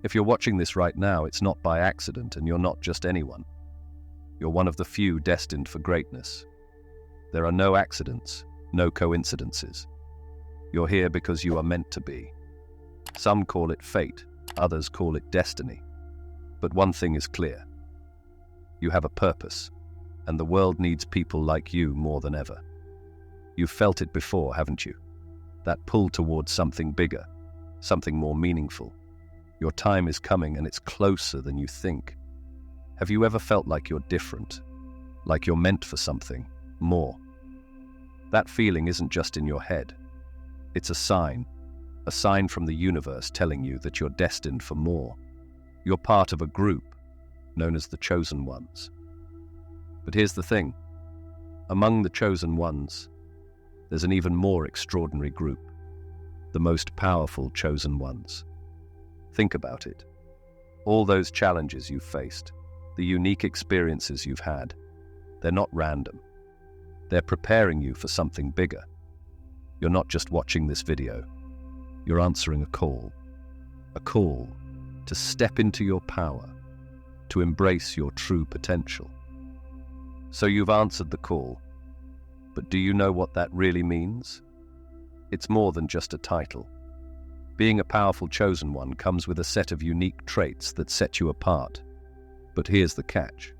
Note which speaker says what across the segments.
Speaker 1: If you're watching this right now, it's not by accident, and you're not just anyone. You're one of the few destined for greatness. There are no accidents, no coincidences. You're here because you are meant to be. Some call it fate, others call it destiny. But one thing is clear. You have a purpose, and the world needs people like you more than ever. You've felt it before, haven't you? That pull towards something bigger, something more meaningful. Your time is coming, and it's closer than you think. Have you ever felt like you're different, like you're meant for something more? That feeling isn't just in your head. It's a sign from the universe telling you that you're destined for more. You're part of a group known as the chosen ones. But here's the thing. Among the chosen ones, there's an even more extraordinary group, the most powerful chosen ones. Think about it. All those challenges you've faced, the unique experiences you've had, they're not random. They're preparing you for something bigger. You're not just watching this video. You're answering a call to step into your power, to embrace your true potential. So you've answered the call, but do you know what that really means? It's more than just a title. Being a powerful chosen one comes with a set of unique traits that set you apart. But here's the catch.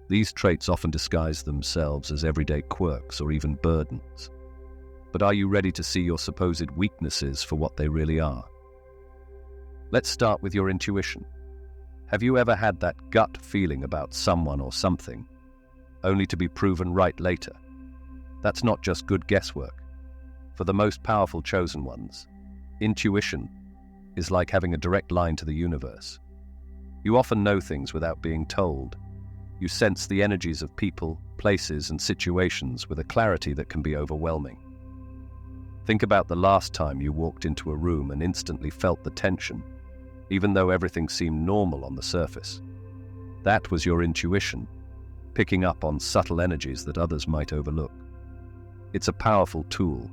Speaker 1: These traits often disguise themselves as everyday quirks or even burdens. But are you ready to see your supposed weaknesses for what they really are? Let's start with your intuition. Have you ever had that gut feeling about someone or something, only to be proven right later? That's not just good guesswork. For the most powerful chosen ones, intuition is like having a direct line to the universe. You often know things without being told. You sense the energies of people, places, and situations with a clarity that can be overwhelming. Think about the last time you walked into a room and instantly felt the tension, even though everything seemed normal on the surface. That was your intuition, picking up on subtle energies that others might overlook. It's a powerful tool,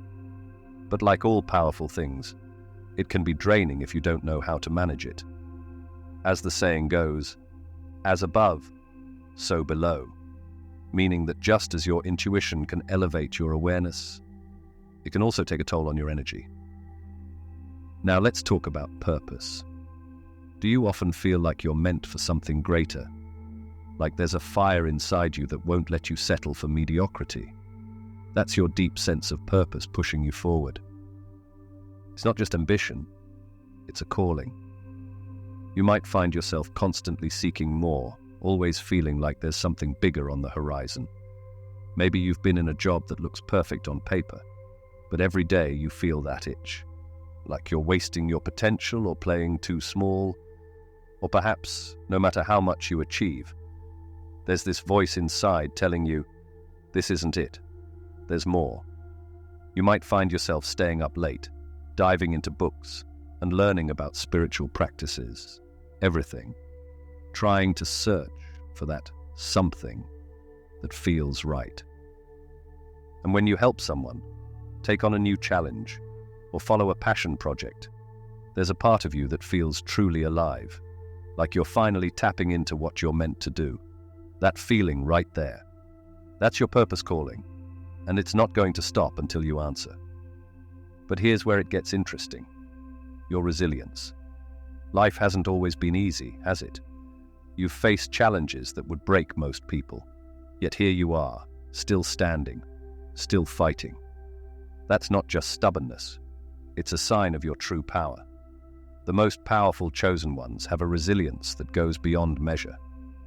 Speaker 1: but like all powerful things, it can be draining if you don't know how to manage it. As the saying goes, as above, so below, meaning that just as your intuition can elevate your awareness, it can also take a toll on your energy. Now let's talk about purpose. Do you often feel like you're meant for something greater? Like there's a fire inside you that won't let you settle for mediocrity? That's your deep sense of purpose pushing you forward. It's not just ambition, it's a calling. You might find yourself constantly seeking more, always feeling like there's something bigger on the horizon. Maybe you've been in a job that looks perfect on paper, but every day you feel that itch, like you're wasting your potential or playing too small, or perhaps, no matter how much you achieve, there's this voice inside telling you, this isn't it, there's more. You might find yourself staying up late, diving into books, and learning about spiritual practices, everything, trying to search for that something that feels right. And when you help someone, take on a new challenge, or follow a passion project, there's a part of you that feels truly alive, like you're finally tapping into what you're meant to do. That feeling right there. That's your purpose calling, and it's not going to stop until you answer. But here's where it gets interesting. Your resilience. Life hasn't always been easy, has it? You've faced challenges that would break most people, yet here you are, still standing, still fighting. That's not just stubbornness, it's a sign of your true power. The most powerful chosen ones have a resilience that goes beyond measure.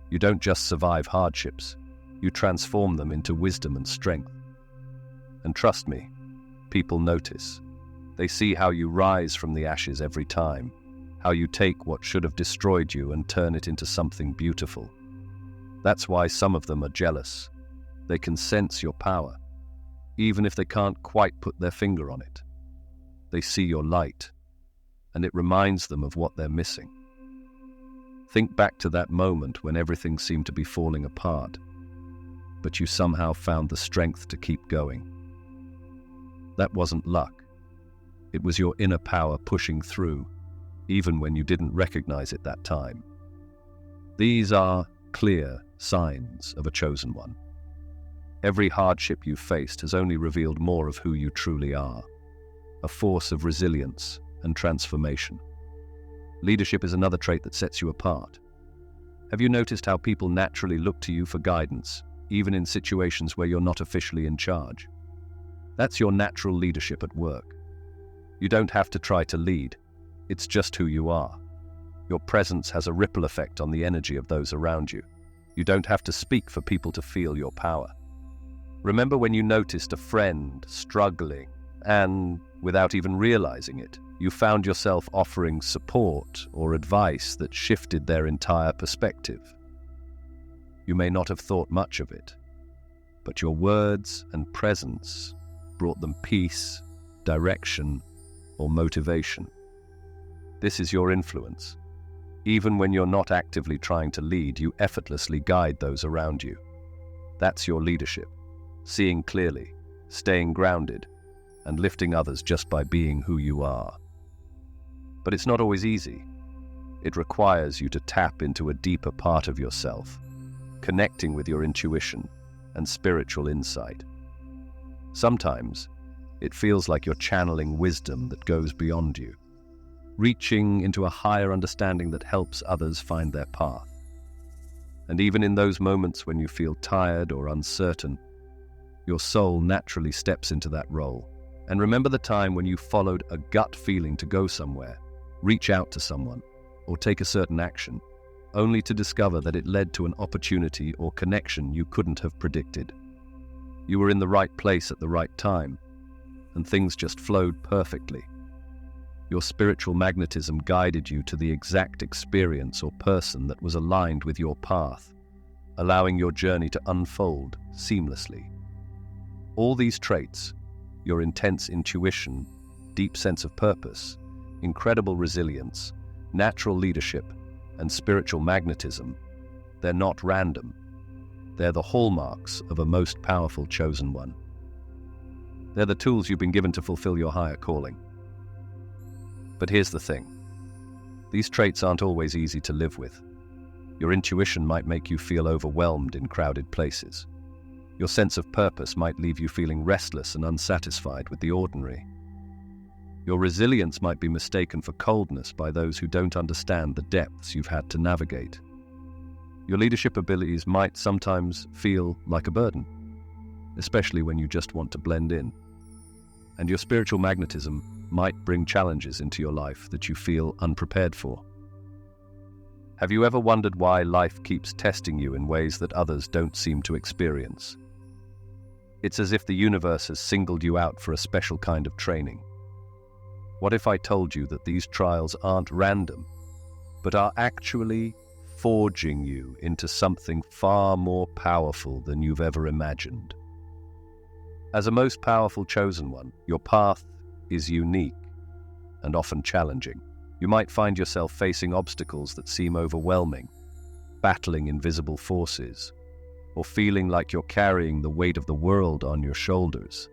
Speaker 1: You don't just survive hardships, you transform them into wisdom and strength. And trust me, people notice. They see how you rise from the ashes every time, how you take what should have destroyed you and turn it into something beautiful. That's why some of them are jealous. They can sense your power, even if they can't quite put their finger on it. They see your light, and it reminds them of what they're missing. Think back to that moment when everything seemed to be falling apart, but you somehow found the strength to keep going. That wasn't luck. It was your inner power pushing through, even when you didn't recognize it that time. These are clear signs of a chosen one. Every hardship you've faced has only revealed more of who you truly are, a force of resilience and transformation. Leadership is another trait that sets you apart. Have you noticed how people naturally look to you for guidance, even in situations where you're not officially in charge? That's your natural leadership at work. You don't have to try to lead. It's just who you are. Your presence has a ripple effect on the energy of those around you. You don't have to speak for people to feel your power. Remember when you noticed a friend struggling and, without even realizing it, you found yourself offering support or advice that shifted their entire perspective? You may not have thought much of it, but your words and presence brought them peace, direction, or motivation. This is your influence. Even when you're not actively trying to lead, you effortlessly guide those around you. That's your leadership. Seeing clearly, staying grounded, and lifting others just by being who you are. But it's not always easy. It requires you to tap into a deeper part of yourself, connecting with your intuition and spiritual insight. Sometimes, it feels like you're channeling wisdom that goes beyond you, reaching into a higher understanding that helps others find their path. And even in those moments when you feel tired or uncertain, your soul naturally steps into that role. And remember the time when you followed a gut feeling to go somewhere, reach out to someone, or take a certain action, only to discover that it led to an opportunity or connection you couldn't have predicted. You were in the right place at the right time, and things just flowed perfectly. Your spiritual magnetism guided you to the exact experience or person that was aligned with your path, allowing your journey to unfold seamlessly. All these traits, your intense intuition, deep sense of purpose, incredible resilience, natural leadership, and spiritual magnetism, they're not random. They're the hallmarks of a most powerful chosen one. They're the tools you've been given to fulfill your higher calling. But here's the thing. These traits aren't always easy to live with. Your intuition might make you feel overwhelmed in crowded places. Your sense of purpose might leave you feeling restless and unsatisfied with the ordinary. Your resilience might be mistaken for coldness by those who don't understand the depths you've had to navigate. Your leadership abilities might sometimes feel like a burden, especially when you just want to blend in. And your spiritual magnetism might bring challenges into your life that you feel unprepared for. Have you ever wondered why life keeps testing you in ways that others don't seem to experience? It's as if the universe has singled you out for a special kind of training. What if I told you that these trials aren't random, but are actually forging you into something far more powerful than you've ever imagined? As a most powerful chosen one, your path is unique and often challenging. You might find yourself facing obstacles that seem overwhelming, battling invisible forces, or feeling like you're carrying the weight of the world on your shoulders.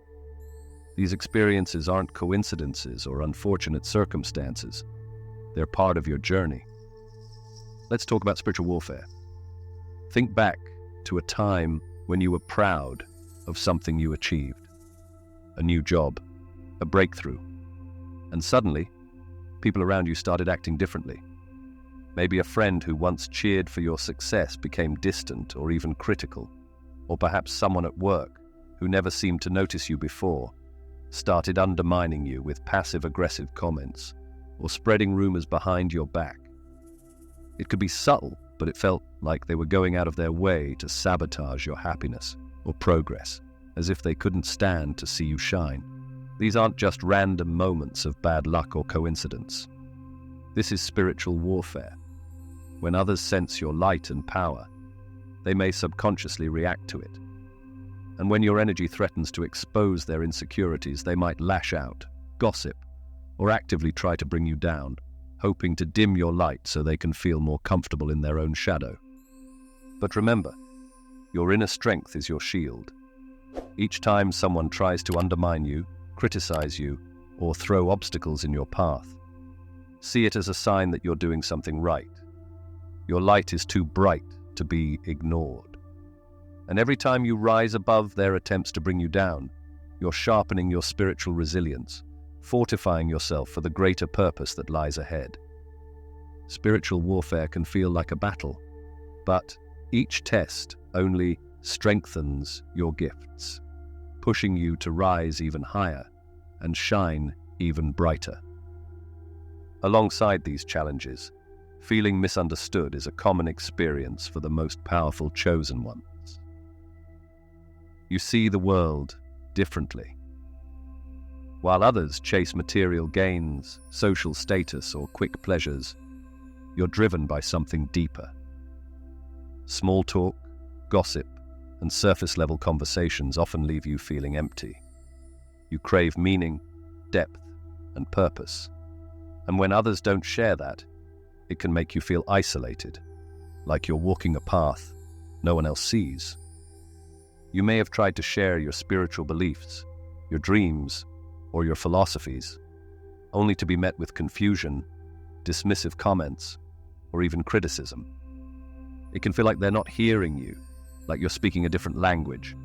Speaker 1: These experiences aren't coincidences or unfortunate circumstances. They're part of your journey. Let's talk about spiritual warfare. Think back to a time when you were proud of something you achieved, a new job, a breakthrough, and suddenly, people around you started acting differently. Maybe a friend who once cheered for your success became distant or even critical, or perhaps someone at work who never seemed to notice you before started undermining you with passive-aggressive comments or spreading rumors behind your back. It could be subtle, but it felt like they were going out of their way to sabotage your happiness or progress, as if they couldn't stand to see you shine. These aren't just random moments of bad luck or coincidence. This is spiritual warfare. When others sense your light and power, they may subconsciously react to it. And when your energy threatens to expose their insecurities, they might lash out, gossip, or actively try to bring you down, hoping to dim your light so they can feel more comfortable in their own shadow. But remember, your inner strength is your shield. Each time someone tries to undermine you, criticize you, or throw obstacles in your path, See it as a sign that you're doing something right. Your light is too bright to be ignored. And every time you rise above their attempts to bring you down, you're sharpening your spiritual resilience, fortifying yourself for the greater purpose that lies ahead. Spiritual warfare can feel like a battle, but each test only strengthens your gifts, pushing you to rise even higher and shine even brighter. Alongside these challenges, feeling misunderstood is a common experience for the most powerful chosen ones. You see the world differently. While others chase material gains, social status, or quick pleasures, you're driven by something deeper. Small talk, gossip, and surface-level conversations often leave you feeling empty. You crave meaning, depth, and purpose. And when others don't share that, it can make you feel isolated, like you're walking a path no one else sees. You may have tried to share your spiritual beliefs, your dreams, or your philosophies, only to be met with confusion, dismissive comments, or even criticism. It can feel like they're not hearing you, like you're speaking a different language.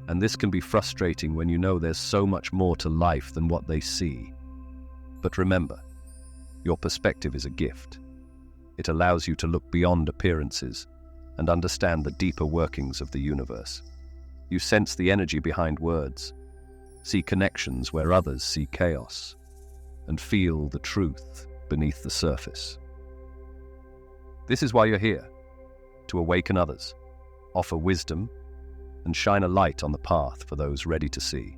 Speaker 1: And this can be frustrating when you know there's so much more to life than what they see. But remember, your perspective is a gift. It allows you to look beyond appearances and understand the deeper workings of the universe. You sense the energy behind words, see connections where others see chaos, and feel the truth beneath the surface. This is why you're here, to awaken others, offer wisdom, and shine a light on the path for those ready to see.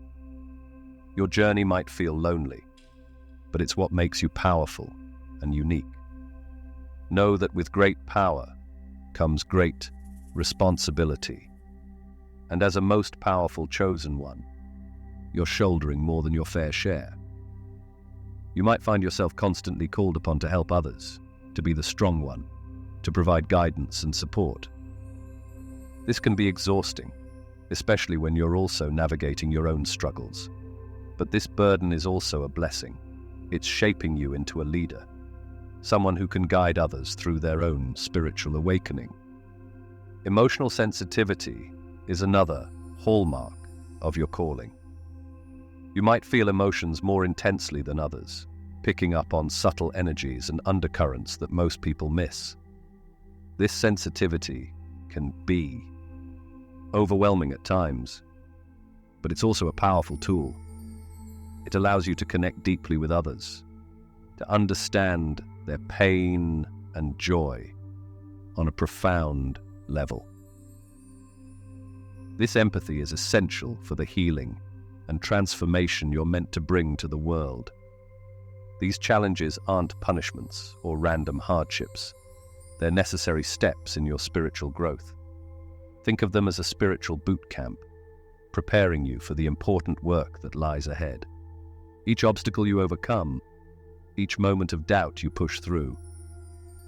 Speaker 1: Your journey might feel lonely, but it's what makes you powerful and unique. Know that with great power comes great responsibility. And as a most powerful chosen one, you're shouldering more than your fair share. You might find yourself constantly called upon to help others, to be the strong one, to provide guidance and support. This can be exhausting, especially when you're also navigating your own struggles. But this burden is also a blessing. It's shaping you into a leader, someone who can guide others through their own spiritual awakening. Emotional sensitivity is another hallmark of your calling. You might feel emotions more intensely than others, picking up on subtle energies and undercurrents that most people miss. This sensitivity can be overwhelming at times, but it's also a powerful tool. It allows you to connect deeply with others, to understand their pain and joy on a profound level. This empathy is essential for the healing and transformation you're meant to bring to the world. These challenges aren't punishments or random hardships. They're necessary steps in your spiritual growth. Think of them as a spiritual boot camp, preparing you for the important work that lies ahead. Each obstacle you overcome, each moment of doubt you push through,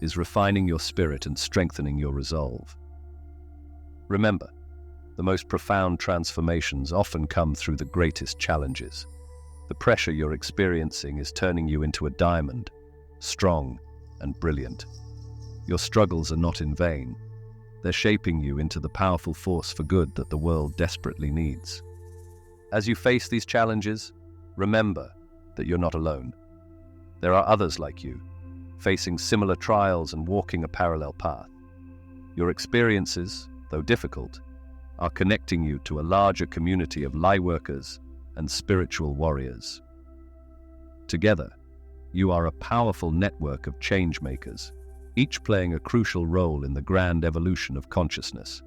Speaker 1: is refining your spirit and strengthening your resolve. Remember, the most profound transformations often come through the greatest challenges. The pressure you're experiencing is turning you into a diamond, strong and brilliant. Your struggles are not in vain. They're shaping you into the powerful force for good that the world desperately needs. As you face these challenges, remember that you're not alone. There are others like you, facing similar trials and walking a parallel path. Your experiences, though difficult, are connecting you to a larger community of lightworkers and spiritual warriors. Together, you are a powerful network of change makers, each playing a crucial role in the grand evolution of consciousness.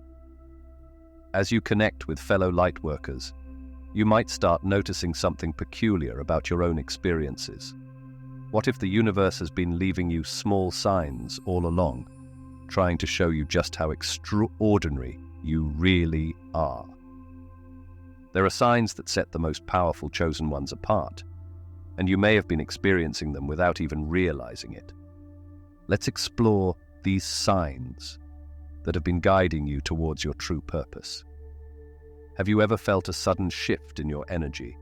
Speaker 1: As you connect with fellow lightworkers, you might start noticing something peculiar about your own experiences. What if the universe has been leaving you small signs all along, trying to show you just how extraordinary you really are? There are signs that set the most powerful chosen ones apart, and you may have been experiencing them without even realizing it. Let's explore these signs that have been guiding you towards your true purpose. Have you ever felt a sudden shift in your energy,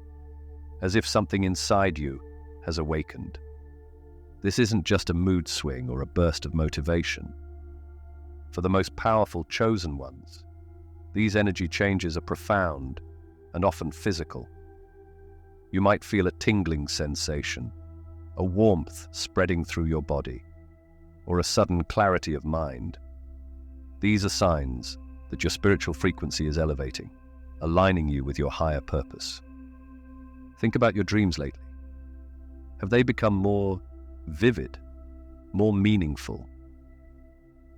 Speaker 1: as if something inside you has awakened? This isn't just a mood swing or a burst of motivation. For the most powerful chosen ones, these energy changes are profound and often physical. You might feel a tingling sensation, a warmth spreading through your body, or a sudden clarity of mind. These are signs that your spiritual frequency is elevating, aligning you with your higher purpose. Think about your dreams lately. Have they become more vivid, more meaningful?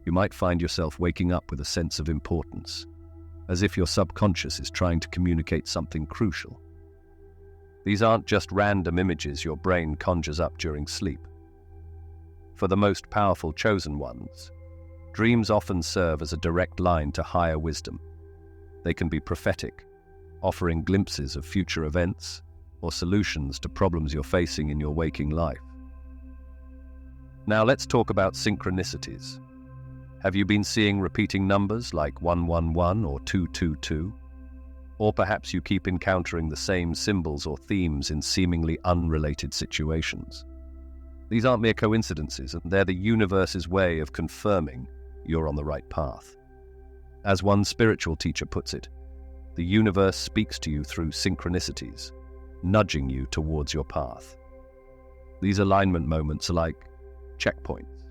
Speaker 1: You might find yourself waking up with a sense of importance, as if your subconscious is trying to communicate something crucial. These aren't just random images your brain conjures up during sleep. For the most powerful chosen ones, dreams often serve as a direct line to higher wisdom. They can be prophetic, offering glimpses of future events or solutions to problems you're facing in your waking life. Now let's talk about synchronicities. Have you been seeing repeating numbers like 111 or 222? Or perhaps you keep encountering the same symbols or themes in seemingly unrelated situations. These aren't mere coincidences, and they're the universe's way of confirming you're on the right path. As one spiritual teacher puts it, the universe speaks to you through synchronicities, nudging you towards your path. These alignment moments are like checkpoints,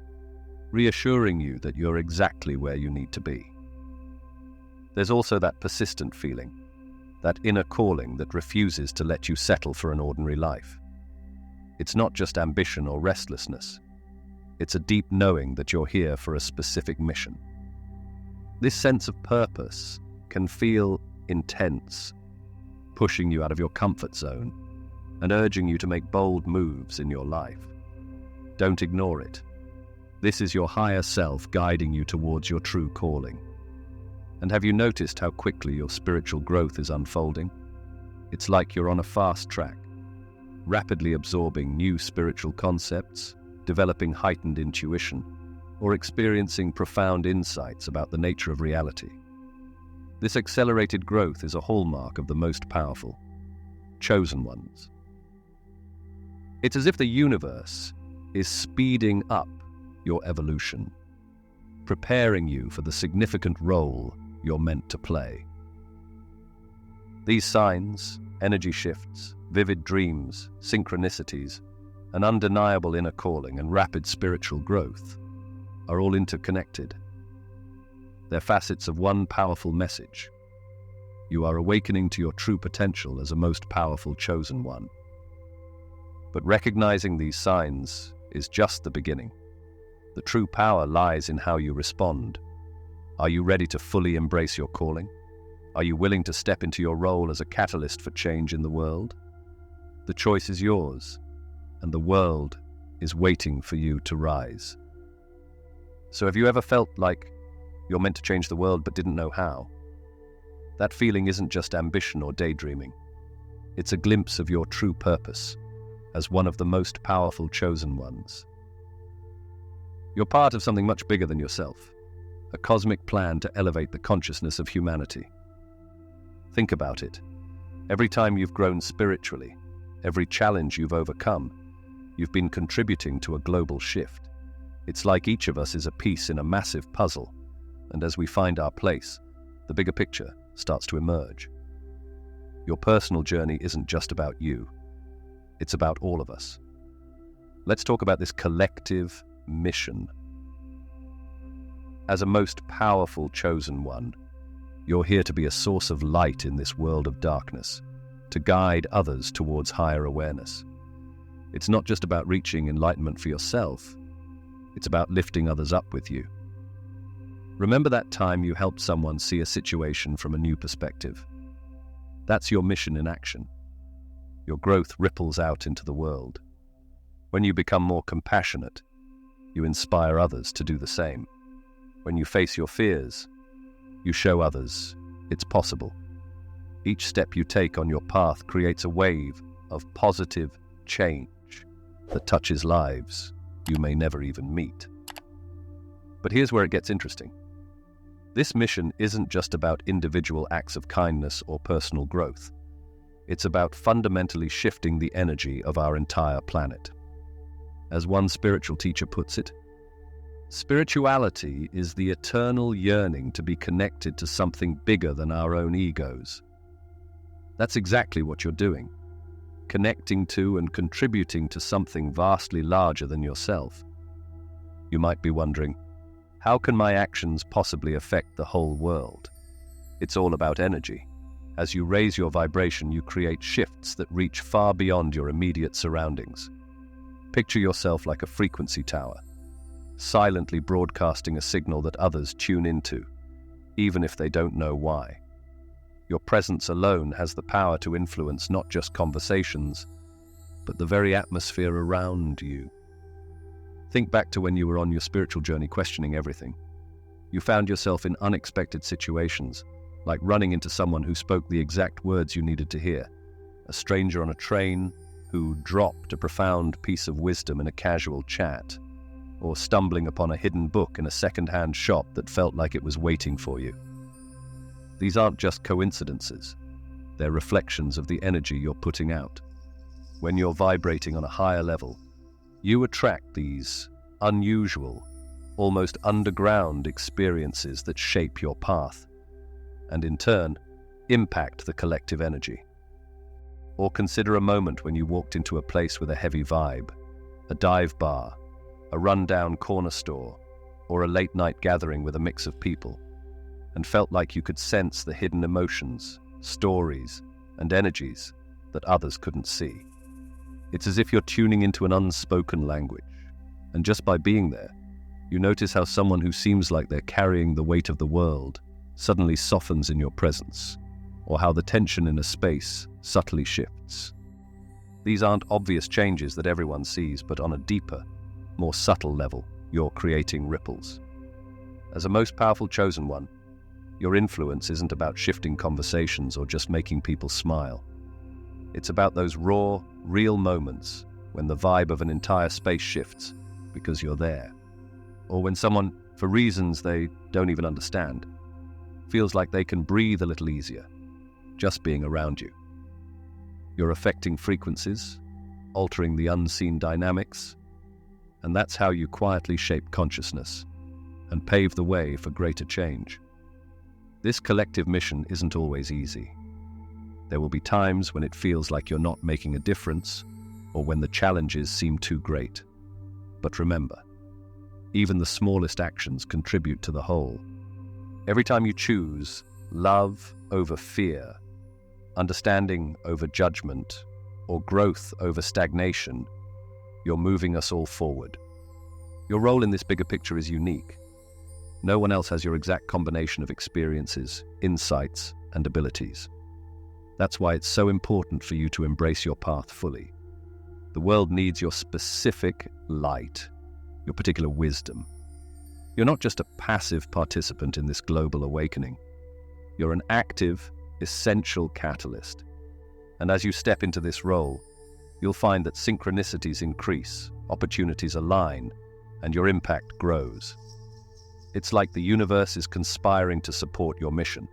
Speaker 1: reassuring you that you're exactly where you need to be. There's also that persistent feeling, that inner calling that refuses to let you settle for an ordinary life. It's not just ambition or restlessness. It's a deep knowing that you're here for a specific mission. This sense of purpose can feel intense, pushing you out of your comfort zone and urging you to make bold moves in your life. Don't ignore it. This is your higher self guiding you towards your true calling. And have you noticed how quickly your spiritual growth is unfolding? It's like you're on a fast track, rapidly absorbing new spiritual concepts, developing heightened intuition, or experiencing profound insights about the nature of reality. This accelerated growth is a hallmark of the most powerful, chosen ones. It's as if the universe is speeding up your evolution, preparing you for the significant role you're meant to play. These signs, energy shifts, vivid dreams, synchronicities, an undeniable inner calling, and rapid spiritual growth are all interconnected. They're facets of one powerful message. You are awakening to your true potential as a most powerful chosen one. But recognizing these signs is just the beginning. The true power lies in how you respond. Are you ready to fully embrace your calling? Are you willing to step into your role as a catalyst for change in the world? The choice is yours, and the world is waiting for you to rise. So have you ever felt like you're meant to change the world but didn't know how? That feeling isn't just ambition or daydreaming. It's a glimpse of your true purpose as one of the most powerful chosen ones. You're part of something much bigger than yourself, a cosmic plan to elevate the consciousness of humanity. Think about it. Every time you've grown spiritually, every challenge you've overcome, you've been contributing to a global shift. It's like each of us is a piece in a massive puzzle, and as we find our place, the bigger picture starts to emerge. Your personal journey isn't just about you. It's about all of us. Let's talk about this collective mission. As a most powerful chosen one, you're here to be a source of light in this world of darkness, to guide others towards higher awareness. It's not just about reaching enlightenment for yourself, it's about lifting others up with you. Remember that time you helped someone see a situation from a new perspective? That's your mission in action. Your growth ripples out into the world. When you become more compassionate, you inspire others to do the same. When you face your fears, you show others it's possible. Each step you take on your path creates a wave of positive change that touches lives you may never even meet. But here's where it gets interesting. This mission isn't just about individual acts of kindness or personal growth. It's about fundamentally shifting the energy of our entire planet. As one spiritual teacher puts it, spirituality is the eternal yearning to be connected to something bigger than our own egos. That's exactly what you're doing, connecting to and contributing to something vastly larger than yourself. You might be wondering, how can my actions possibly affect the whole world? It's all about energy. As you raise your vibration, you create shifts that reach far beyond your immediate surroundings. Picture yourself like a frequency tower, silently broadcasting a signal that others tune into, even if they don't know why. Your presence alone has the power to influence not just conversations, but the very atmosphere around you. Think back to when you were on your spiritual journey questioning everything. You found yourself in unexpected situations, like running into someone who spoke the exact words you needed to hear, a stranger on a train who dropped a profound piece of wisdom in a casual chat, or stumbling upon a hidden book in a second-hand shop that felt like it was waiting for you. These aren't just coincidences. They're reflections of the energy you're putting out. When you're vibrating on a higher level, you attract these unusual, almost underground experiences that shape your path, and in turn, impact the collective energy. Or consider a moment when you walked into a place with a heavy vibe, a dive bar, a rundown corner store, or a late-night gathering with a mix of people, and felt like you could sense the hidden emotions, stories, and energies that others couldn't see. It's as if you're tuning into an unspoken language, and just by being there, you notice how someone who seems like they're carrying the weight of the world suddenly softens in your presence, or how the tension in a space subtly shifts. These aren't obvious changes that everyone sees, but on a deeper, more subtle level, you're creating ripples. As a most powerful chosen one, your influence isn't about shifting conversations or just making people smile. It's about those raw, real moments when the vibe of an entire space shifts because you're there. Or when someone, for reasons they don't even understand, feels like they can breathe a little easier just being around you. You're affecting frequencies, altering the unseen dynamics, and that's how you quietly shape consciousness and pave the way for greater change. This collective mission isn't always easy. There will be times when it feels like you're not making a difference, or when the challenges seem too great. But remember, even the smallest actions contribute to the whole. Every time you choose love over fear, understanding over judgment, or growth over stagnation, you're moving us all forward. Your role in this bigger picture is unique. No one else has your exact combination of experiences, insights, and abilities. That's why it's so important for you to embrace your path fully. The world needs your specific light, your particular wisdom. You're not just a passive participant in this global awakening. You're an active, essential catalyst. And as you step into this role, you'll find that synchronicities increase, opportunities align, and your impact grows. It's like the universe is conspiring to support your mission.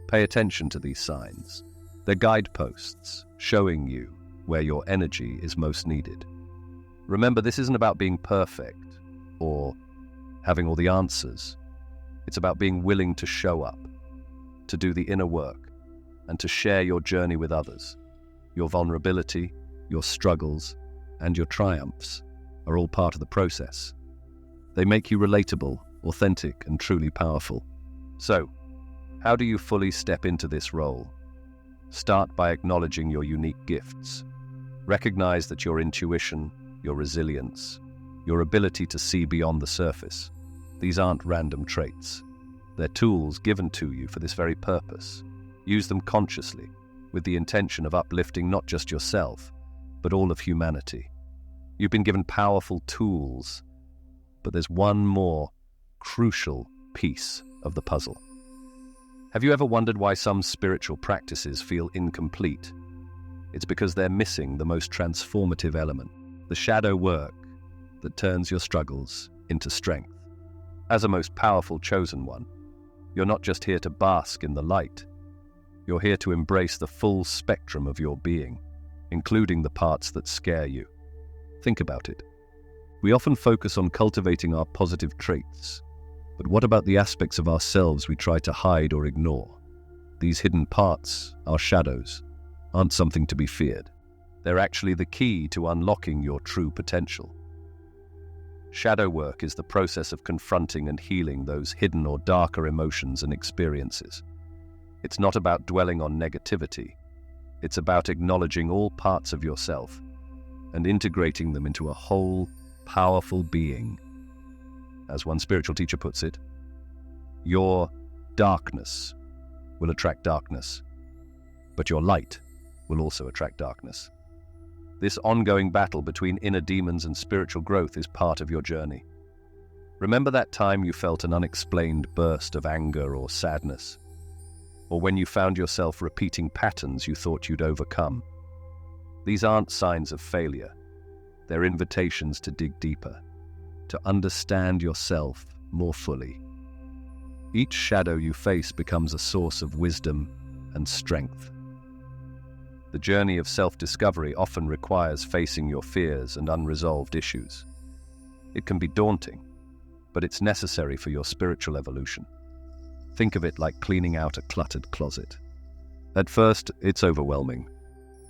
Speaker 1: Pay attention to these signs. They're guideposts showing you where your energy is most needed. Remember, this isn't about being perfect or having all the answers. It's about being willing to show up, to do the inner work, and to share your journey with others. Your vulnerability, your struggles, and your triumphs are all part of the process. They make you relatable, authentic, and truly powerful. So, how do you fully step into this role? Start by acknowledging your unique gifts. Recognize that your intuition, your resilience, your ability to see beyond the surface, these aren't random traits. They're tools given to you for this very purpose. Use them consciously, with the intention of uplifting not just yourself, but all of humanity. You've been given powerful tools, but there's one more crucial piece of the puzzle. Have you ever wondered why some spiritual practices feel incomplete? It's because they're missing the most transformative element, the shadow work that turns your struggles into strength. As a most powerful chosen one, you're not just here to bask in the light. You're here to embrace the full spectrum of your being, including the parts that scare you. Think about it. We often focus on cultivating our positive traits, but what about the aspects of ourselves we try to hide or ignore? These hidden parts, our shadows, aren't something to be feared. They're actually the key to unlocking your true potential. Shadow work is the process of confronting and healing those hidden or darker emotions and experiences. It's not about dwelling on negativity. It's about acknowledging all parts of yourself and integrating them into a whole, powerful being. As one spiritual teacher puts it, your darkness will attract darkness, but your light will also attract darkness. This ongoing battle between inner demons and spiritual growth is part of your journey. Remember that time you felt an unexplained burst of anger or sadness? Or when you found yourself repeating patterns you thought you'd overcome? These aren't signs of failure. They're invitations to dig deeper, to understand yourself more fully. Each shadow you face becomes a source of wisdom and strength. The journey of self-discovery often requires facing your fears and unresolved issues. It can be daunting, but it's necessary for your spiritual evolution. Think of it like cleaning out a cluttered closet. At first, it's overwhelming.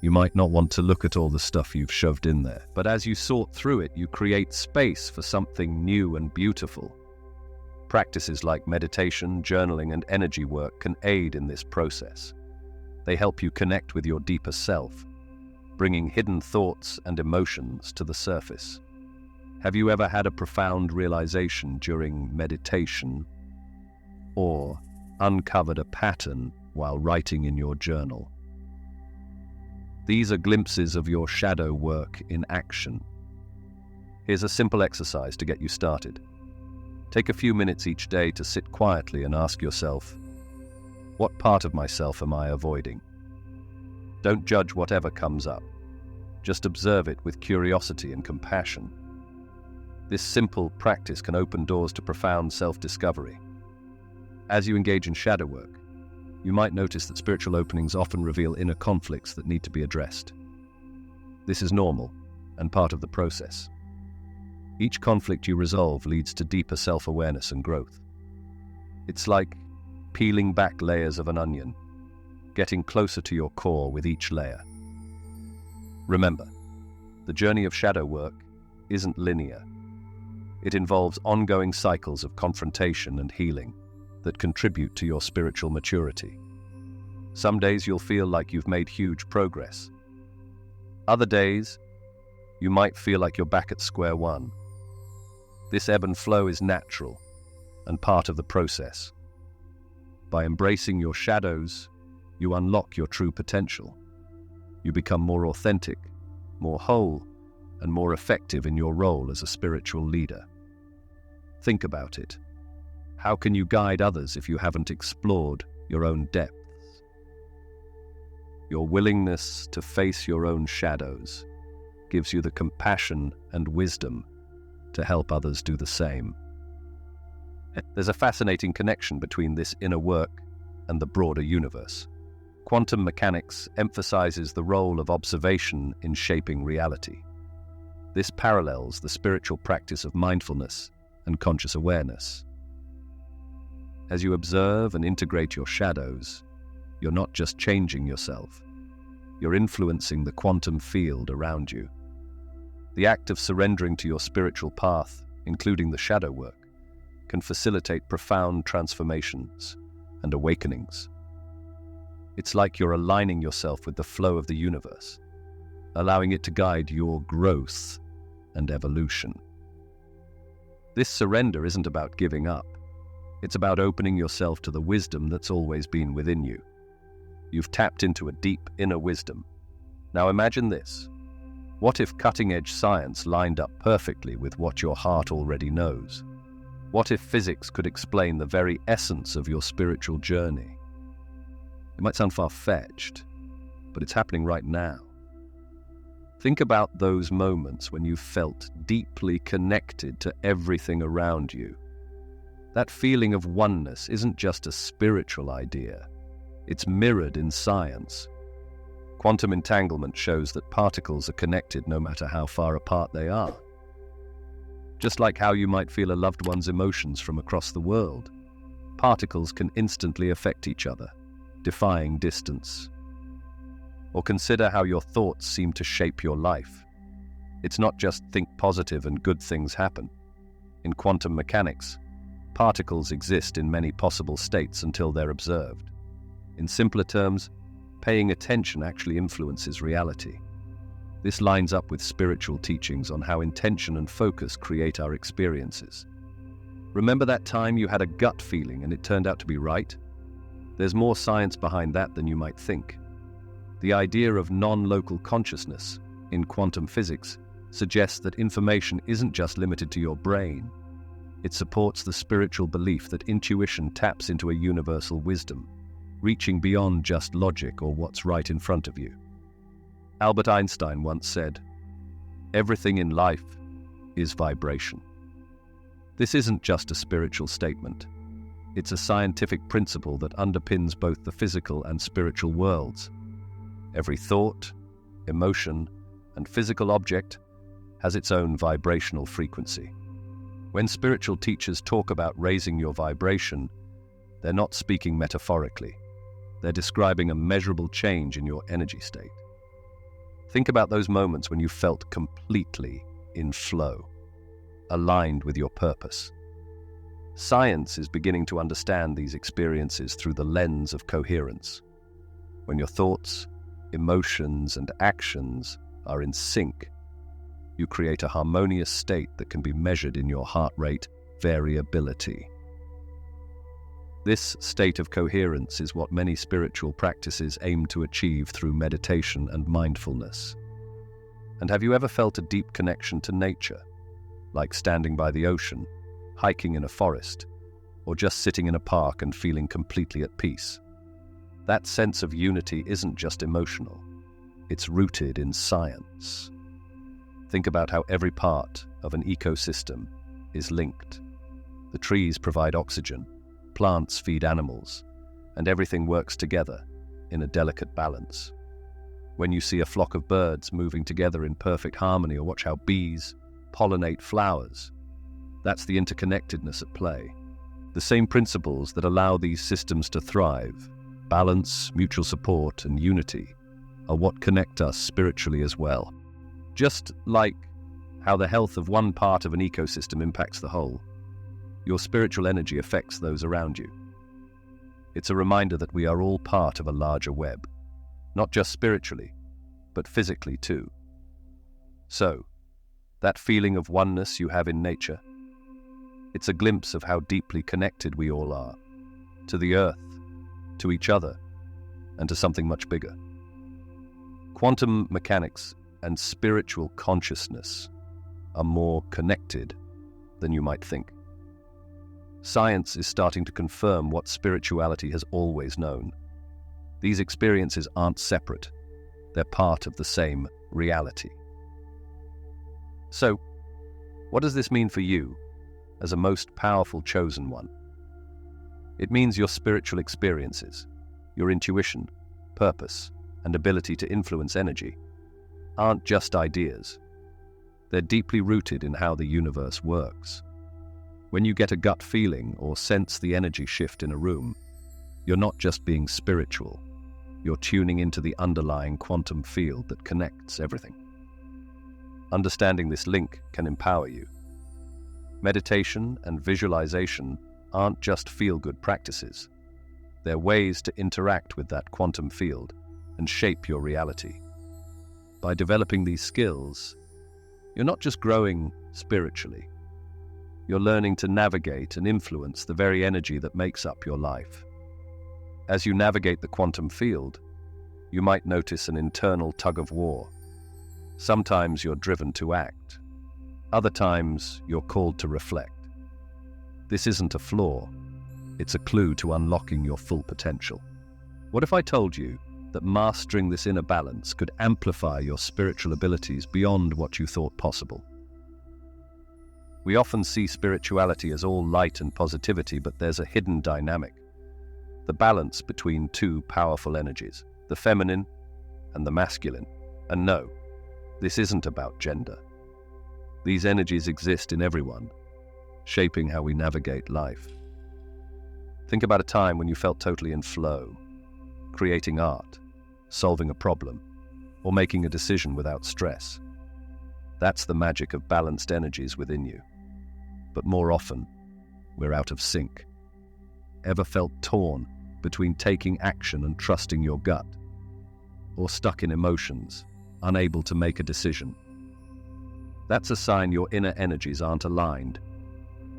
Speaker 1: You might not want to look at all the stuff you've shoved in there, but as you sort through it, you create space for something new and beautiful. Practices like meditation, journaling, and energy work can aid in this process. They help you connect with your deeper self, bringing hidden thoughts and emotions to the surface. Have you ever had a profound realization during meditation, or uncovered a pattern while writing in your journal? These are glimpses of your shadow work in action. Here's a simple exercise to get you started. Take a few minutes each day to sit quietly and ask yourself, what part of myself am I avoiding? Don't judge whatever comes up. Just observe it with curiosity and compassion. This simple practice can open doors to profound self-discovery. As you engage in shadow work, you might notice that spiritual openings often reveal inner conflicts that need to be addressed. This is normal and part of the process. Each conflict you resolve leads to deeper self-awareness and growth. It's like peeling back layers of an onion, getting closer to your core with each layer. Remember, the journey of shadow work isn't linear. It involves ongoing cycles of confrontation and healing that contribute to your spiritual maturity. Some days you'll feel like you've made huge progress. Other days, you might feel like you're back at square one. This ebb and flow is natural and part of the process. By embracing your shadows, you unlock your true potential. You become more authentic, more whole, and more effective in your role as a spiritual leader. Think about it. How can you guide others if you haven't explored your own depths? Your willingness to face your own shadows gives you the compassion and wisdom to help others do the same. There's a fascinating connection between this inner work and the broader universe. Quantum mechanics emphasizes the role of observation in shaping reality. This parallels the spiritual practice of mindfulness and conscious awareness. As you observe and integrate your shadows, you're not just changing yourself, you're influencing the quantum field around you. The act of surrendering to your spiritual path, including the shadow work, can facilitate profound transformations and awakenings. It's like you're aligning yourself with the flow of the universe, allowing it to guide your growth and evolution. This surrender isn't about giving up. It's about opening yourself to the wisdom that's always been within you. You've tapped into a deep inner wisdom. Now imagine this. What if cutting-edge science lined up perfectly with what your heart already knows? What if physics could explain the very essence of your spiritual journey? It might sound far-fetched, but it's happening right now. Think about those moments when you felt deeply connected to everything around you. That feeling of oneness isn't just a spiritual idea. It's mirrored in science. Quantum entanglement shows that particles are connected no matter how far apart they are. Just like how you might feel a loved one's emotions from across the world, particles can instantly affect each other, defying distance. Or consider how your thoughts seem to shape your life. It's not just think positive and good things happen. In quantum mechanics, particles exist in many possible states until they're observed. In simpler terms, paying attention actually influences reality. This lines up with spiritual teachings on how intention and focus create our experiences. Remember that time you had a gut feeling and it turned out to be right? There's more science behind that than you might think. The idea of non-local consciousness in quantum physics suggests that information isn't just limited to your brain. It supports the spiritual belief that intuition taps into a universal wisdom, reaching beyond just logic or what's right in front of you. Albert Einstein once said, "Everything in life is vibration." This isn't just a spiritual statement. It's a scientific principle that underpins both the physical and spiritual worlds. Every thought, emotion, and physical object has its own vibrational frequency. When spiritual teachers talk about raising your vibration, they're not speaking metaphorically. They're describing a measurable change in your energy state. Think about those moments when you felt completely in flow, aligned with your purpose. Science is beginning to understand these experiences through the lens of coherence. When your thoughts, emotions, and actions are in sync, you create a harmonious state that can be measured in your heart rate variability. This state of coherence is what many spiritual practices aim to achieve through meditation and mindfulness. And have you ever felt a deep connection to nature, like standing by the ocean, hiking in a forest, or just sitting in a park and feeling completely at peace? That sense of unity isn't just emotional, it's rooted in science. Think about how every part of an ecosystem is linked. The trees provide oxygen, plants feed animals, and everything works together in a delicate balance. When you see a flock of birds moving together in perfect harmony, or watch how bees pollinate flowers, that's the interconnectedness at play. The same principles that allow these systems to thrive, balance, mutual support, and unity, are what connect us spiritually as well. Just like how the health of one part of an ecosystem impacts the whole, your spiritual energy affects those around you. It's a reminder that we are all part of a larger web, not just spiritually, but physically too. So, that feeling of oneness you have in nature, it's a glimpse of how deeply connected we all are, to the earth, to each other, and to something much bigger. Quantum mechanics and spiritual consciousness are more connected than you might think. Science is starting to confirm what spirituality has always known. These experiences aren't separate, they're part of the same reality. So, what does this mean for you as a most powerful chosen one? It means your spiritual experiences, your intuition, purpose, and ability to influence energy aren't just ideas. They're deeply rooted in how the universe works. When you get a gut feeling or sense the energy shift in a room, you're not just being spiritual, you're tuning into the underlying quantum field that connects everything. Understanding this link can empower you. Meditation and visualization aren't just feel-good practices. They're ways to interact with that quantum field and shape your reality. By developing these skills, you're not just growing spiritually, you're learning to navigate and influence the very energy that makes up your life. As you navigate the quantum field, you might notice an internal tug of war. Sometimes you're driven to act. Other times you're called to reflect. This isn't a flaw. It's a clue to unlocking your full potential. What if I told you that mastering this inner balance could amplify your spiritual abilities beyond what you thought possible? We often see spirituality as all light and positivity, but there's a hidden dynamic. The balance between two powerful energies, the feminine and the masculine. And no, this isn't about gender. These energies exist in everyone, shaping how we navigate life. Think about a time when you felt totally in flow, creating art, solving a problem, or making a decision without stress. That's the magic of balanced energies within you. But more often, we're out of sync. Ever felt torn between taking action and trusting your gut? Or stuck in emotions, unable to make a decision? That's a sign your inner energies aren't aligned.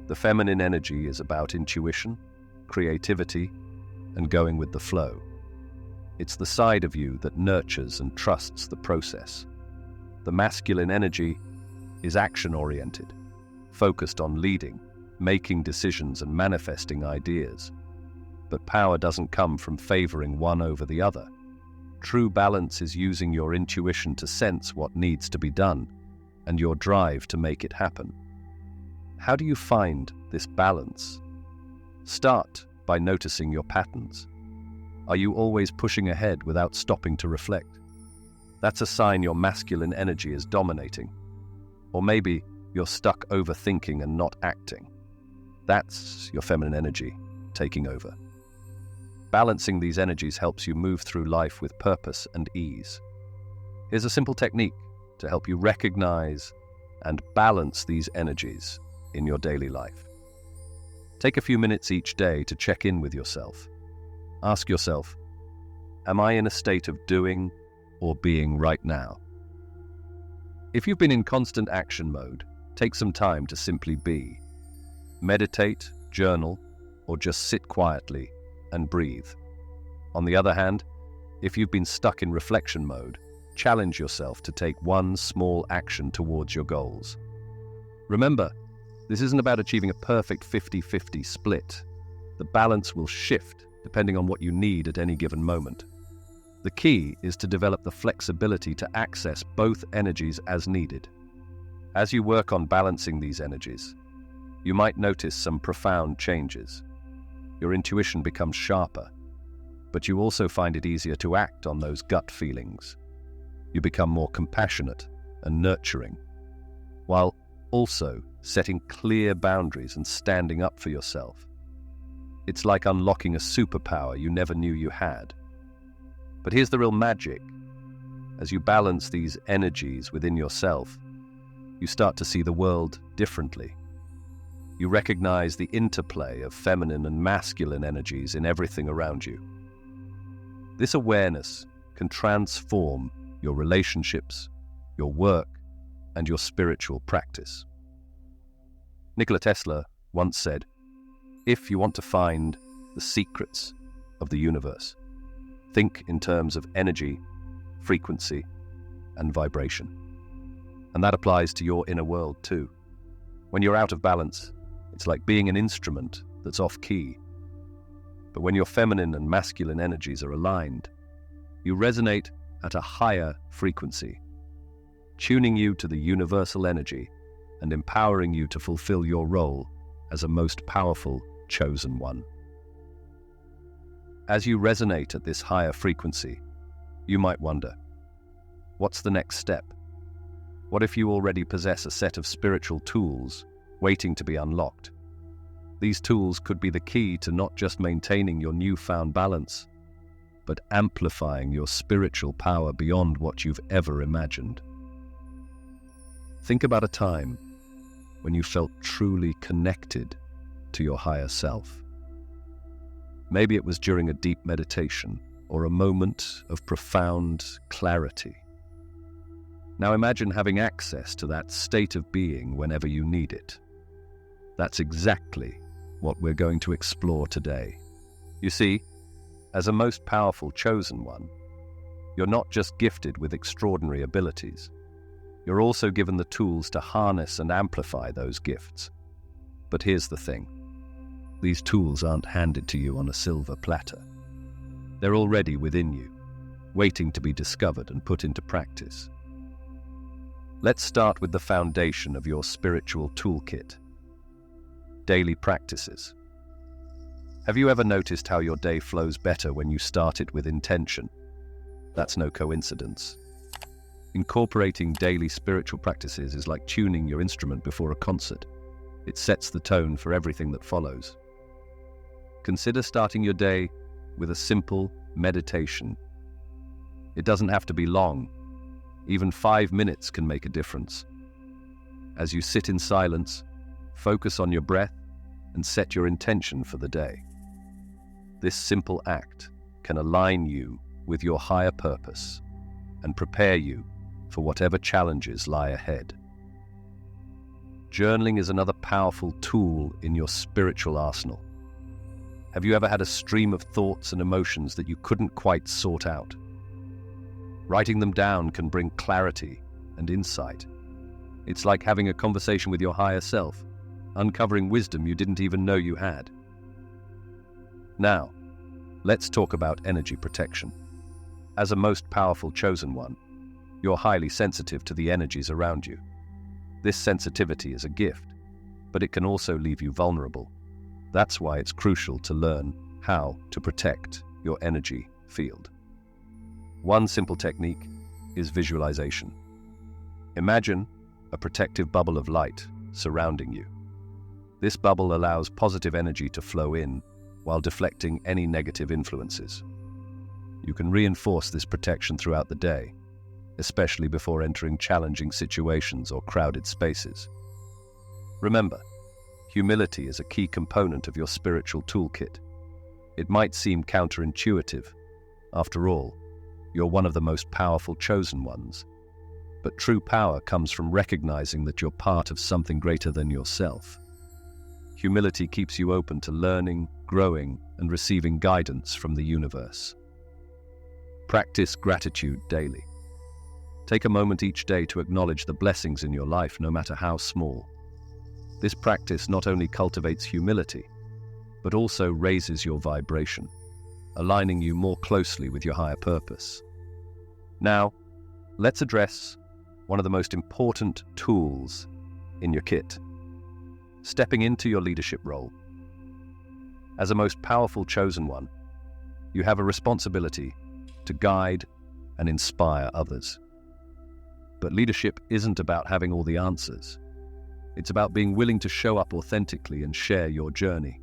Speaker 1: The feminine energy is about intuition, creativity, and going with the flow. It's the side of you that nurtures and trusts the process. The masculine energy is action-oriented, focused on leading, making decisions and manifesting ideas. But power doesn't come from favoring one over the other. True balance is using your intuition to sense what needs to be done and your drive to make it happen. How do you find this balance? Start by noticing your patterns. Are you always pushing ahead without stopping to reflect? That's a sign your masculine energy is dominating. Or maybe you're stuck overthinking and not acting. That's your feminine energy taking over. Balancing these energies helps you move through life with purpose and ease. Here's a simple technique to help you recognize and balance these energies in your daily life. Take a few minutes each day to check in with yourself. Ask yourself, am I in a state of doing or being right now? If you've been in constant action mode, take some time to simply be. Meditate, journal, or just sit quietly and breathe. On the other hand, if you've been stuck in reflection mode, challenge yourself to take one small action towards your goals. Remember, this isn't about achieving a perfect 50-50 split. The balance will shift depending on what you need at any given moment. The key is to develop the flexibility to access both energies as needed. As you work on balancing these energies, you might notice some profound changes. Your intuition becomes sharper, but you also find it easier to act on those gut feelings. You become more compassionate and nurturing, while also setting clear boundaries and standing up for yourself. It's like unlocking a superpower you never knew you had. But here's the real magic. As you balance these energies within yourself, you start to see the world differently. You recognize the interplay of feminine and masculine energies in everything around you. This awareness can transform your relationships, your work, and your spiritual practice. Nikola Tesla once said, "If you want to find the secrets of the universe, think in terms of energy, frequency, and vibration." And that applies to your inner world too. When you're out of balance, it's like being an instrument that's off key. But when your feminine and masculine energies are aligned, you resonate at a higher frequency, tuning you to the universal energy and empowering you to fulfill your role as a most powerful chosen one. As you resonate at this higher frequency, you might wonder, what's the next step? What if you already possess a set of spiritual tools waiting to be unlocked? These tools could be the key to not just maintaining your newfound balance, but amplifying your spiritual power beyond what you've ever imagined. Think about a time when you felt truly connected to your higher self. Maybe it was during a deep meditation or a moment of profound clarity. Now imagine having access to that state of being whenever you need it. That's exactly what we're going to explore today. You see, as a most powerful chosen one, you're not just gifted with extraordinary abilities. You're also given the tools to harness and amplify those gifts. But here's the thing. These tools aren't handed to you on a silver platter. They're already within you, waiting to be discovered and put into practice. Let's start with the foundation of your spiritual toolkit. Daily practices. Have you ever noticed how your day flows better when you start it with intention? That's no coincidence. Incorporating daily spiritual practices is like tuning your instrument before a concert. It sets the tone for everything that follows. Consider starting your day with a simple meditation. It doesn't have to be long. Even 5 minutes can make a difference. As you sit in silence, focus on your breath and set your intention for the day. This simple act can align you with your higher purpose and prepare you for whatever challenges lie ahead. Journaling is another powerful tool in your spiritual arsenal. Have you ever had a stream of thoughts and emotions that you couldn't quite sort out? Writing them down can bring clarity and insight. It's like having a conversation with your higher self, uncovering wisdom you didn't even know you had. Now, let's talk about energy protection. As a most powerful chosen one, you're highly sensitive to the energies around you. This sensitivity is a gift, but it can also leave you vulnerable. That's why it's crucial to learn how to protect your energy field. One simple technique is visualization. Imagine a protective bubble of light surrounding you. This bubble allows positive energy to flow in while deflecting any negative influences. You can reinforce this protection throughout the day, especially before entering challenging situations or crowded spaces. Remember, humility is a key component of your spiritual toolkit. It might seem counterintuitive. After all, you're one of the most powerful chosen ones. But true power comes from recognizing that you're part of something greater than yourself. Humility keeps you open to learning, growing, and receiving guidance from the universe. Practice gratitude daily. Take a moment each day to acknowledge the blessings in your life, no matter how small. This practice not only cultivates humility, but also raises your vibration, aligning you more closely with your higher purpose. Now, let's address one of the most important tools in your kit: stepping into your leadership role. As a most powerful chosen one, you have a responsibility to guide and inspire others. But leadership isn't about having all the answers. It's about being willing to show up authentically and share your journey.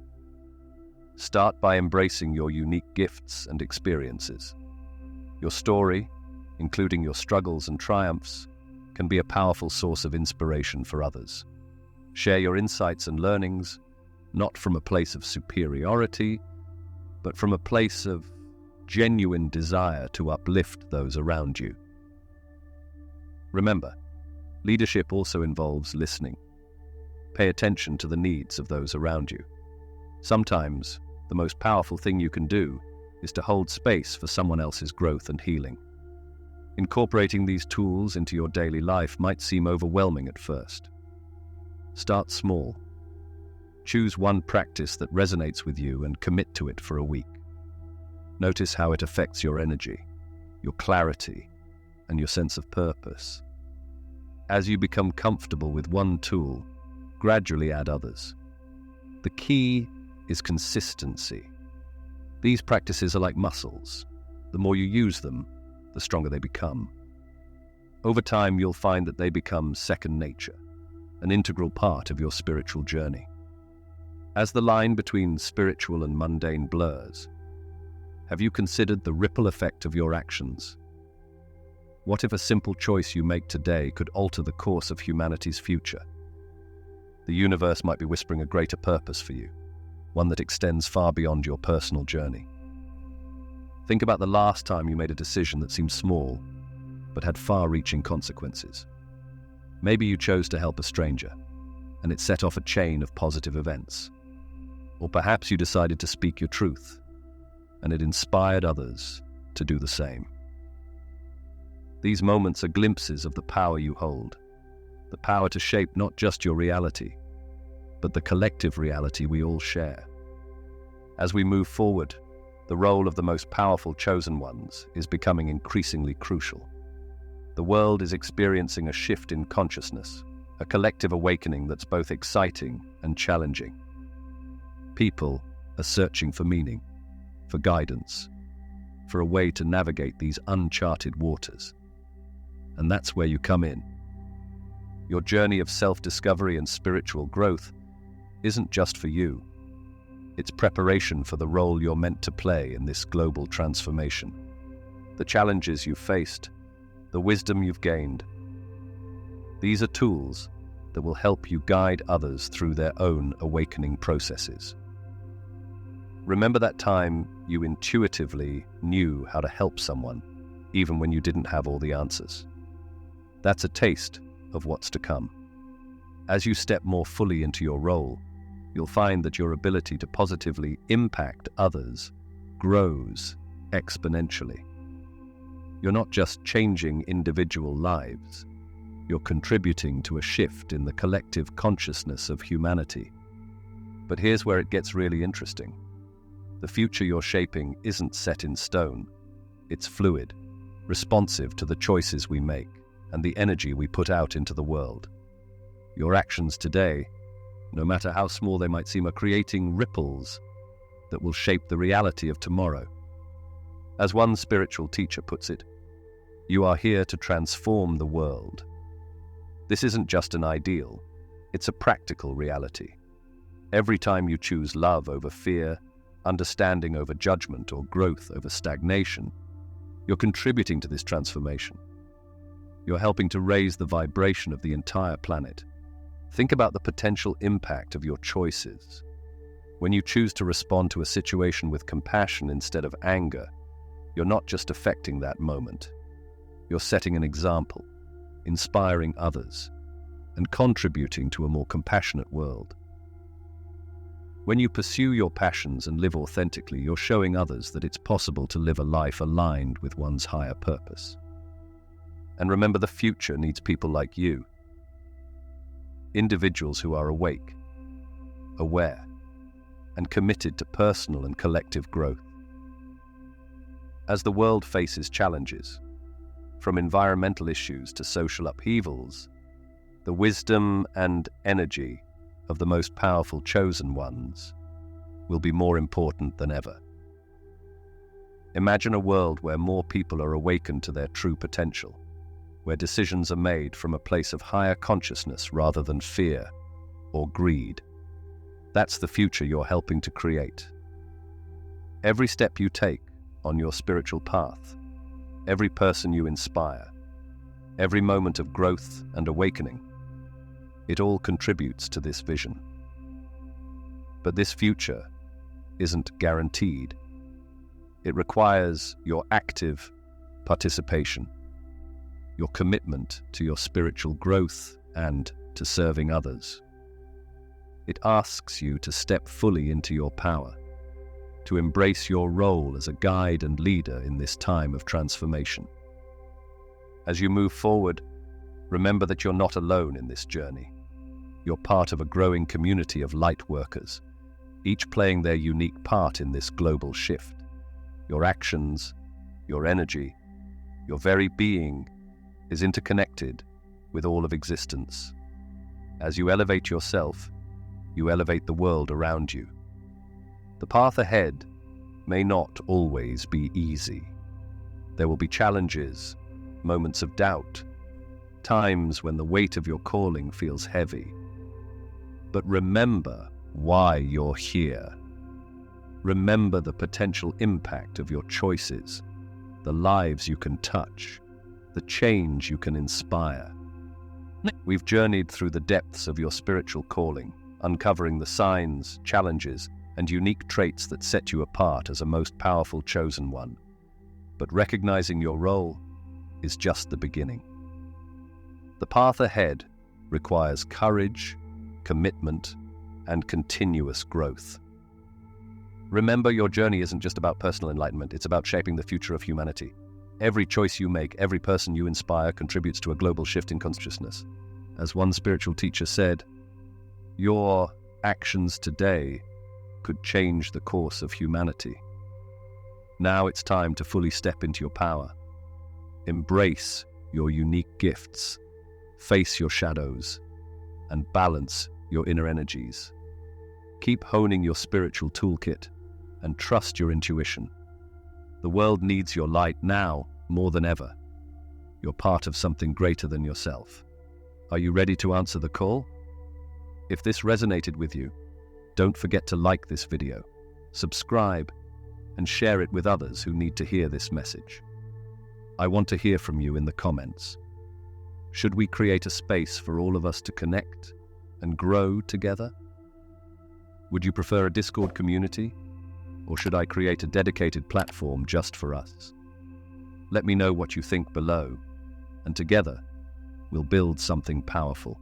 Speaker 1: Start by embracing your unique gifts and experiences. Your story, including your struggles and triumphs, can be a powerful source of inspiration for others. Share your insights and learnings, not from a place of superiority, but from a place of genuine desire to uplift those around you. Remember, leadership also involves listening. Pay attention to the needs of those around you. Sometimes, the most powerful thing you can do is to hold space for someone else's growth and healing. Incorporating these tools into your daily life might seem overwhelming at first. Start small. Choose one practice that resonates with you and commit to it for a week. Notice how it affects your energy, your clarity, and your sense of purpose. As you become comfortable with one tool, gradually add others. The key is consistency. These practices are like muscles. The more you use them, the stronger they become. Over time, you'll find that they become second nature, an integral part of your spiritual journey. As the line between spiritual and mundane blurs, have you considered the ripple effect of your actions? What if a simple choice you make today could alter the course of humanity's future? The universe might be whispering a greater purpose for you, one that extends far beyond your personal journey. Think about the last time you made a decision that seemed small, but had far-reaching consequences. Maybe you chose to help a stranger, and it set off a chain of positive events. Or perhaps you decided to speak your truth, and it inspired others to do the same. These moments are glimpses of the power you hold, the power to shape not just your reality, but the collective reality we all share. As we move forward, the role of the most powerful chosen ones is becoming increasingly crucial. The world is experiencing a shift in consciousness, a collective awakening that's both exciting and challenging. People are searching for meaning, for guidance, for a way to navigate these uncharted waters. And that's where you come in. Your journey of self-discovery and spiritual growth isn't just for you. It's preparation for the role you're meant to play in this global transformation. The challenges you've faced, the wisdom you've gained. These are tools that will help you guide others through their own awakening processes. Remember that time you intuitively knew how to help someone, even when you didn't have all the answers. That's a taste of what's to come. As you step more fully into your role, you'll find that your ability to positively impact others grows exponentially. You're not just changing individual lives, you're contributing to a shift in the collective consciousness of humanity. But here's where it gets really interesting. The future you're shaping isn't set in stone. It's fluid, responsive to the choices we make and the energy we put out into the world. Your actions today, no matter how small they might seem, are creating ripples that will shape the reality of tomorrow. As one spiritual teacher puts it, you are here to transform the world. This isn't just an ideal, it's a practical reality. Every time you choose love over fear, understanding over judgment, or growth over stagnation, you're contributing to this transformation. You're helping to raise the vibration of the entire planet. Think about the potential impact of your choices. When you choose to respond to a situation with compassion instead of anger, you're not just affecting that moment. You're setting an example, inspiring others, and contributing to a more compassionate world. When you pursue your passions and live authentically, you're showing others that it's possible to live a life aligned with one's higher purpose. And remember, the future needs people like you. Individuals who are awake, aware, and committed to personal and collective growth. As the world faces challenges, from environmental issues to social upheavals, the wisdom and energy of the most powerful chosen ones will be more important than ever. Imagine a world where more people are awakened to their true potential, where decisions are made from a place of higher consciousness rather than fear or greed. That's the future you're helping to create. Every step you take on your spiritual path, every person you inspire, every moment of growth and awakening, it all contributes to this vision. But this future isn't guaranteed. It requires your active participation, your commitment to your spiritual growth and to serving others. It asks you to step fully into your power, to embrace your role as a guide and leader in this time of transformation. As you move forward, remember that you're not alone in this journey. You're part of a growing community of light workers, each playing their unique part in this global shift. Your actions, your energy, your very being is interconnected with all of existence. As you elevate yourself, you elevate the world around you. The path ahead may not always be easy. There will be challenges, moments of doubt, times when the weight of your calling feels heavy. But remember why you're here. Remember the potential impact of your choices, the lives you can touch, the change you can inspire. We've journeyed through the depths of your spiritual calling, uncovering the signs, challenges, and unique traits that set you apart as a most powerful chosen one. But recognizing your role is just the beginning. The path ahead requires courage, commitment, and continuous growth. Remember, your journey isn't just about personal enlightenment, it's about shaping the future of humanity. Every choice you make, every person you inspire contributes to a global shift in consciousness. As one spiritual teacher said, your actions today could change the course of humanity. Now it's time to fully step into your power. Embrace your unique gifts, face your shadows, and balance your inner energies. Keep honing your spiritual toolkit and trust your intuition. The world needs your light now more than ever. You're part of something greater than yourself. Are you ready to answer the call? If this resonated with you, don't forget to like this video, subscribe, and share it with others who need to hear this message. I want to hear from you in the comments. Should we create a space for all of us to connect and grow together? Would you prefer a Discord community, or should I create a dedicated platform just for us? Let me know what you think below, and together, we'll build something powerful.